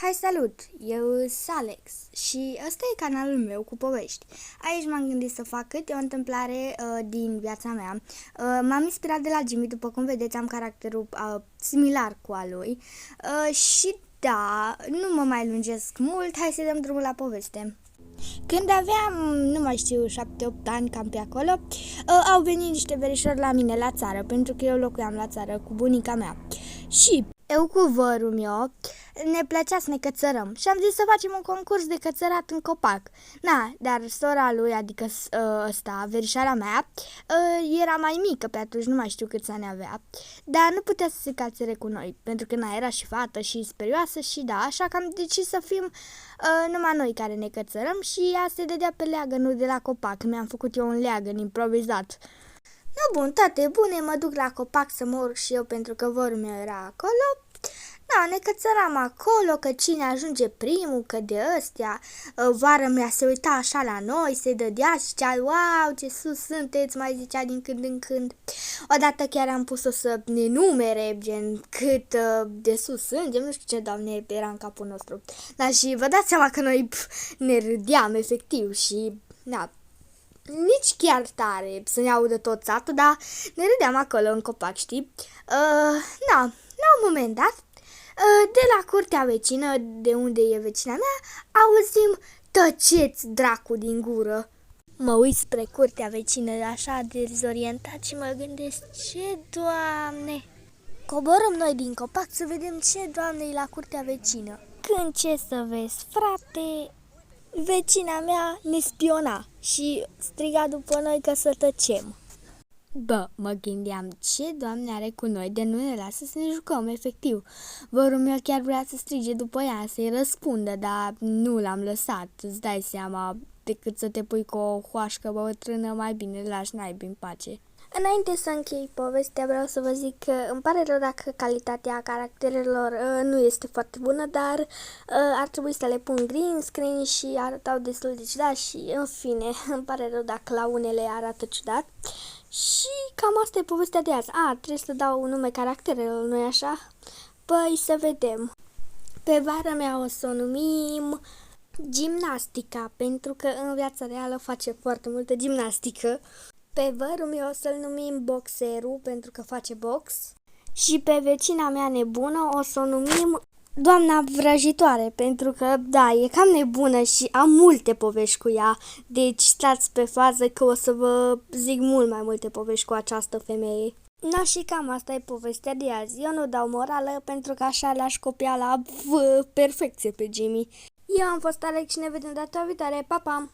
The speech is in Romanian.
Hai, salut! Eu sunt Alex și ăsta e canalul meu cu povești. Aici m-am gândit să fac câte o întâmplare din viața mea. M-am inspirat de la Jimmy, după cum vedeți am caracterul similar cu al lui. Și da, nu mă mai lungesc mult, hai să dăm drumul la poveste. Când aveam, nu mai știu, 7-8 ani, cam pe acolo, au venit niște verișori la mine la țară, pentru că eu locuiam la țară cu bunica mea. Și eu cu vărul meu ne plăcea să ne cățărăm și am zis să facem un concurs de cățărat în copac. Na, dar sora lui, adică verișoara mea, era mai mică pe atunci, nu mai știu câți ani avea, dar nu putea să se cățăre cu noi, pentru că era și fată și sperioasă și da, așa că am decis să fim numai noi care ne cățărăm și ea se dădea pe leagănul de la copac. Mi-am făcut eu un leagăn improvizat. Nu, bun, toate bune, mă duc la copac să mă urc și eu pentru că vorul meu era acolo. Da, ne cățăram acolo, că cine ajunge primul, că de ăstea. Vara mea se uita așa la noi, se dădea și zicea, wow, ce sus sunteți, mai zicea din când în când. Odată chiar am pus-o să ne numere, gen cât de sus suntem, nu știu ce, Doamne, era în capul nostru. Dar și vă dați seama că noi ne râdeam efectiv și, da, nici chiar tare să ne audă tot satul, dar ne râdeam acolo în copac, știi? Da, la un moment dat, de la curtea vecină, de unde e vecina mea, auzim tăceți dracu din gură. Mă uit spre curtea vecină așa dezorientat și mă gândesc, ce Doamne! Coborâm noi din copac să vedem ce Doamne e la curtea vecină. Când ce să vezi, frate, vecina mea ne spiona și striga după noi că să tăcem. Bă, mă gândeam, ce Doamne are cu noi de nu ne lasă să ne jucăm, efectiv. Vărul meu chiar vrea să strige după ea, să-i răspundă, dar nu l-am lăsat, îți dai seama, decât să te pui cu o hoașcă bătrână, mai bine lași naibii în pace. Înainte să închei povestea, vreau să vă zic că îmi pare rău dacă calitatea caracterelor nu este foarte bună, dar ar trebui să le pun green screen și arătau destul de ciudat și, în fine, îmi pare rău dacă la unele arată ciudat. Și cam asta e povestea de azi. Trebuie să dau un nume caracterelor, nu-i așa? Păi să vedem. Pe vara mea o să o numim Gimnastica, pentru că în viața reală face foarte multă gimnastică. Pe vărul meu o să-l numim Boxerul, pentru că face box. Și pe vecina mea nebună o să o numim Doamna Vrăjitoare, pentru că, da, e cam nebună și am multe povești cu ea. Deci stați pe fază că o să vă zic mult mai multe povești cu această femeie. Na, și cam asta e povestea de azi. Eu nu dau morală pentru că așa l-aș copia la perfecție pe Jimmy. Eu am fost Alex și ne vedem data viitoare. Pa, pa!